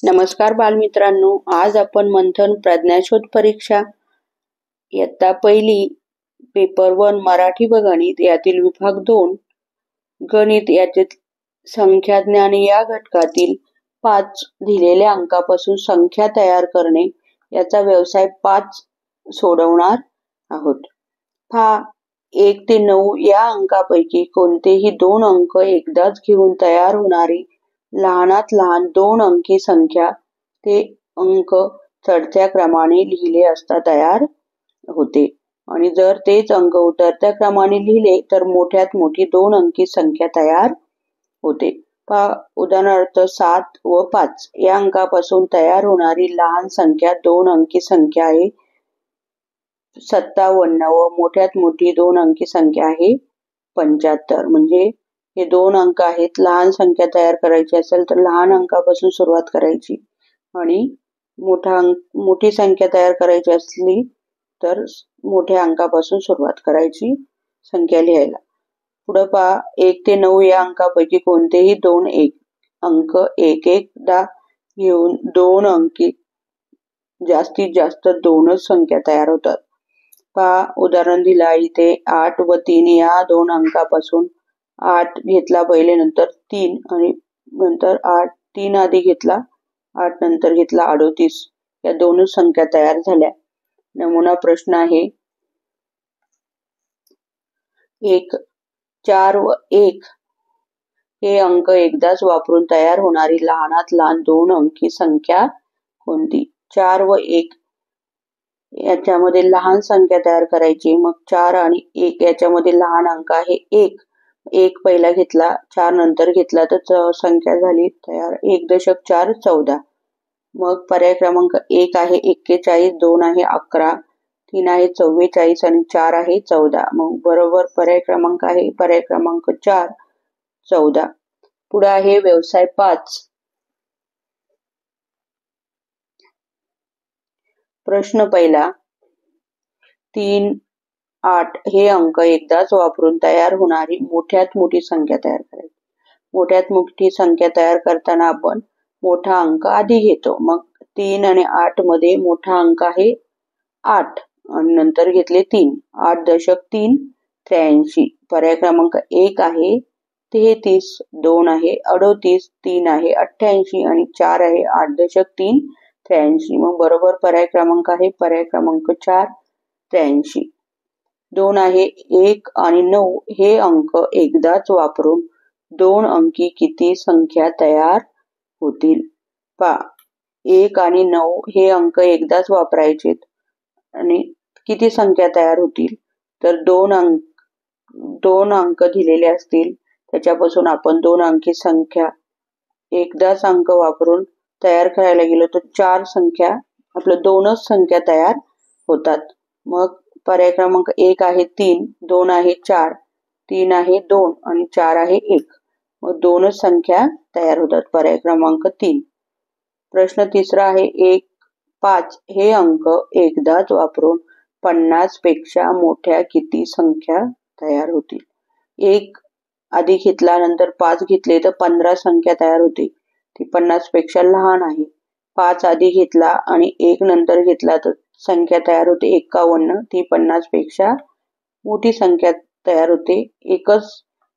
नमस्कार बालमित्रांनो, आज आपण मंथन प्रज्ञाशोध परीक्षा इयत्ता पहिली पेपर 1 मराठी व गणित यातील विभाग 2 गणित यातील संख्या ज्ञान या घटकातील 5 दिलेल्या अंकापासून संख्या तयार करणे याचा व्यवसाय 5 सोडवणार आहोत. पहा, 1 ते 9 या अंकापैकी कोणतेही 2 अंक एकदाच घेऊन तयार होणारी लहानात लहान 2 अंकी संख्या ते अंक चढत्या क्रमाने लिहिले असता तयार होते आणि जर तेच अंक उतरत्या क्रमाने लिहिले तर मोठ्यात मोठी 2 अंकी संख्या तयार होते. पहा, उदाहरणार्थ 7 व 5 या अंकापासून तयार होणारी लहान संख्या 2 अंकी संख्या आहे 57 व मोठ्यात मोठी 2 अंकी संख्या आहे 75. म्हणजे हे 2 अंक आहेत. लहान संख्या तयार करायची असेल तर लहान अंकापासून सुरुवात करायची आणि मोठी संख्या तयार करायची असली तर मोठ्या अंकापासून सुरुवात करायची संख्या लिहायला. पुढे पहा, 1 ते 9 या अंकापैकी कोणतेही 2 अंक एकदा घेऊन 2 अंकी जास्तीत जास्त 2च संख्या तयार होतात. पहा, उदाहरण दिलं आहे इथे 8 व 3 या 2 अंकापासून 8 घेतला पहिले, नंतर 3 आणि नंतर 8, 3 आधी घेतला 8 नंतर घेतला 38 या 2 संख्या तयार झाल्या. नमुना प्रश्न आहे 1, 4 व 1 हे अंक एकदाच वापरून तयार होणारी लहानात लहान 2 अंकी संख्या कोणती? 4 व 1 याच्यामध्ये लहान संख्या तयार करायची. मग 4 आणि 1 याच्यामध्ये लहान अंक आहे 1 पहिला घेतला 4 नंतर घेतला तर संख्या झाली तयार 1.4 14. मग पर्याय क्रमांक 1 आहे 41, 2 आहे 11, 3 आहे 44 आणि 4 आहे 14. मग बरोबर पर्याय क्रमांक आहे पर्याय क्रमांक 4 14. पुढे आहे व्यवसाय 5. प्रश्न पहिला, 3, 8 हे अंक एकदाच वापरून तयार होणारी मोठ्यात मोठी संख्या तयार करायची. मोठ्यात मोठी संख्या तयार करताना आपण मोठा अंक आधी घेतो. मग 3 आणि 8 मध्ये मोठा अंक आहे 8 आणि नंतर घेतले 3, 8.3 83. पर्याय क्रमांक 1 आहे 33, 2 आहे 38, 3 आहे 88 आणि 4 आहे 8.3 83. मग बरोबर पर्याय क्रमांक आहे पर्याय क्रमांक 4 83. 2 आहे 1 आणि 9 हे अंक एकदाच वापरून 2 अंकी किती संख्या तयार होतील? पहा, 1 आणि 9 हे अंक एकदाच वापरायचे आणि किती संख्या तयार होतील? तर 2 अंक दिलेले असतील त्याच्यापासून आपण 2 अंकी संख्या एकदाच अंक वापरून तयार करायला गेलो तर 4 संख्या आपलं 2च संख्या तयार होतात. मग पर्याय क्रमांक 1 आहे 3, 2 आहे 4, 3 आहे 2 आणि 4 आहे 1. मग 2च संख्या तयार होतात. पर्याय क्रमांक 3. प्रश्न तिसरा आहे 1, 5 हे अंक एकदाच वापरून 50 पेक्षा मोठ्या किती संख्या तयार होतील? 1 आधी घेतला नंतर 5 घेतले तर 15 संख्या तयार होते. ती 50 पेक्षा लहान आहे. 5 आधी घेतला आणि 1 नंतर घेतला तर संख्या तयार होते 51. ती 50 पेक्षा मोठी संख्या तयार होते. एकच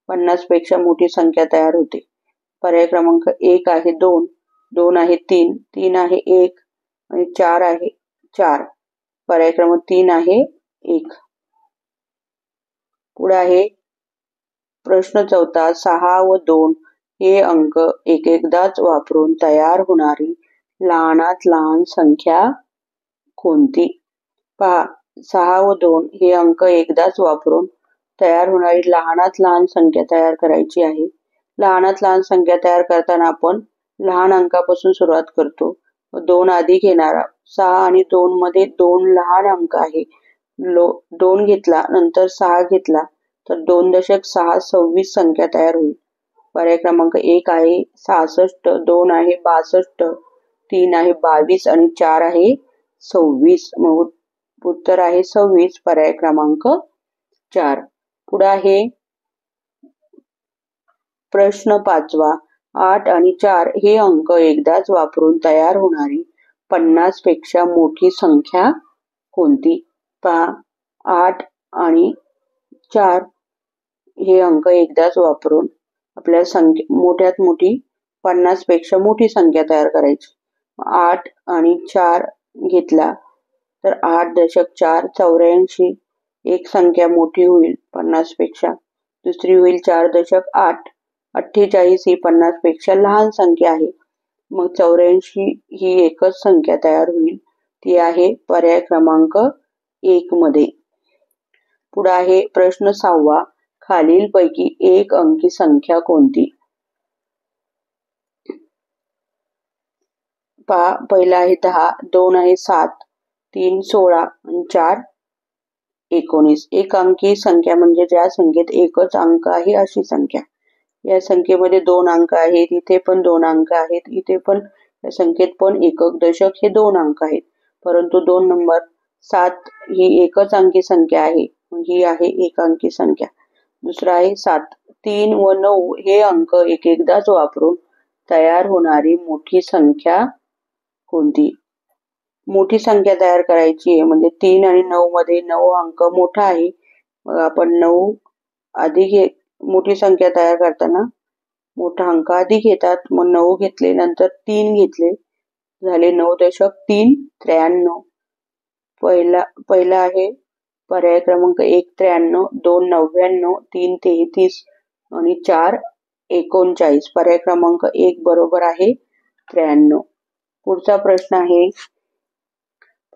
50 पेक्षा मोठी संख्या तयार होते. पर्याय क्रमांक 1 आहे 2, 2 आहे 3, 3 आहे 1 आणि 4 आहे 4. पर्याय क्रमांक 3 आहे 1. पुढे आहे प्रश्न चौथा, 6 व 2 हे अंक एकदाच वापरून तयार होणारी लहानात लहान संख्या कोणती? पहा, 6 व 2 हे अंक एकदाच वापरून तयार होणारी लहानात लहान संख्या तयार करायची आहे. लहानात लहान संख्या तयार करताना आपण लहान अंकापासून सुरुवात करतो. 2 आधी घेणारा 6 आणि 2 मध्ये 2 लहान अंक आहे. 2 घेतला नंतर 6 घेतला तर 2.6 26 संख्या तयार होईल. पर्याय क्रमांक 1 आहे 66, 2 आहे 62, 3 आहे 22 आणि 4 आहे 26. मग उत्तर आहे 26. पर्याय क्रमांक 4. पुढे आहे प्रश्न 5वा, 8 आणि 4 हे अंक एकदाच वापरून तयार होणारी 50 पेक्षा मोठी संख्या कोणती? पहा, 8 आणि 4 हे अंक एकदाच वापरून आपल्या मोठ्यात मोठी 50 पेक्षा मोठी संख्या तयार करायची. 8 आणि 4 घेतला तर 8.4 84. एक संख्या मोठी होईल 50 पेक्षा, दुसरी होईल 4.8. 48 ही 50 पेक्षा लहान संख्या आहे. मग 84 ही एकच संख्या तयार होईल, ती आहे पर्याय क्रमांक 1 मध्ये. पुढे आहे प्रश्न 6. खालीलपैकी एक अंकी संख्या कोणती? पहा, पहिला आहे 10, 2 आहे 7, 3 16 आणि 4 19. एक अंकी संख्या म्हणजे ज्या संख्येत एकच अंक आहे अशी संख्या. या संख्येमध्ये 2 अंक आहेत, इथे पण 2 अंक आहेत, इथे पण या संख्येत पण एकक दशक हे 2 अंक आहेत. परंतु 2 नंबर 7 ही एकच अंकी संख्या आहे, ही आहे एक अंकी संख्या. दुसरा आहे 7. 3 व 9 हे अंक एकदाच वापरून तयार होणारी मोठी संख्या कोणती? मोठी संख्या तयार करायची आहे म्हणजे 3 आणि 9 मध्ये 9 अंक मोठा आहे. मग आपण 9 अधिक मोठी संख्या तयार करताना मोठा अंक आधी घेतात. मग 9 घेतले, नंतर 3 घेतले, झाले 9.3 93. पहिला आहे पर्याय क्रमांक 1 93, 2 99, 3 33 आणि 4 39. पर्याय क्रमांक 1 बरोबर आहे 93. पुढचा प्रश्न आहे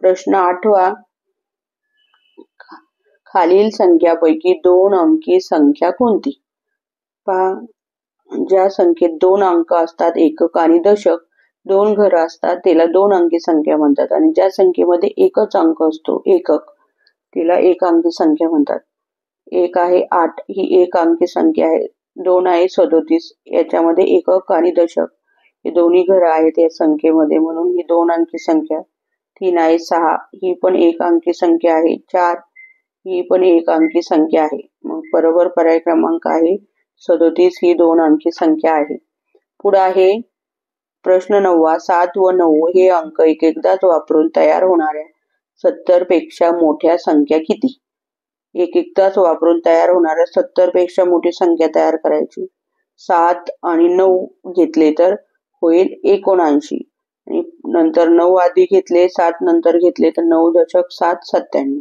प्रश्न 8. खालील संख्यापैकी 2 अंकी संख्या कोणती? पहा, ज्या संख्येत 2 अंक असतात, एकक आणि दशक, 2 घरं असतात, त्याला 2 अंकी संख्या म्हणतात. आणि ज्या संख्येमध्ये एकच अंक असतो, एकक, तिला एक अंकी संख्या म्हणतात. 1 आहे 8, ही एक अंकी संख्या आहे. 2 आहे 37, याच्यामध्ये एकक आणि दशक हे दोन्ही घरं आहेत या संख्येमध्ये, म्हणून ही 2 अंकी संख्या. 3 आहे 6, ही पण एक अंकी संख्या आहे. 4 ही पण एक अंकी संख्या आहे. मग बरोबर पर्याय क्रमांक आहे 37 ही 2 अंकी संख्या आहे. पुढे आहे प्रश्न 9. 7 व 9 हे अंक एकदाच वापरून तयार होणाऱ्या 70 पेक्षा मोठ्या संख्या किती? एकदाच वापरून तयार होणाऱ्या 70 पेक्षा मोठी संख्या तयार करायची. 7 आणि 9 घेतले तर होईल 79. आणि नंतर 9 आधी घेतले, 7 नंतर घेतले तर 9.7 97.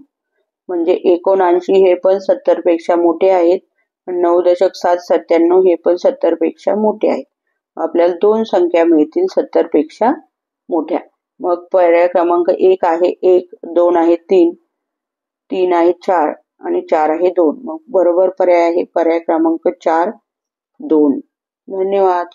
म्हणजे 79 हे पण 70 पेक्षा मोठे आहेत, 9.7 97 हे पण 70 पेक्षा मोठे आहेत. आपल्याला 2 संख्या मिळतील 70 पेक्षा मोठ्या. मग पर्याय क्रमांक 1 आहे 1, 2 आहे 3, 3 आहे 4 आणि 4 आहे 2. मग बरोबर पर्याय आहे पर्याय क्रमांक 4 2. धन्यवाद.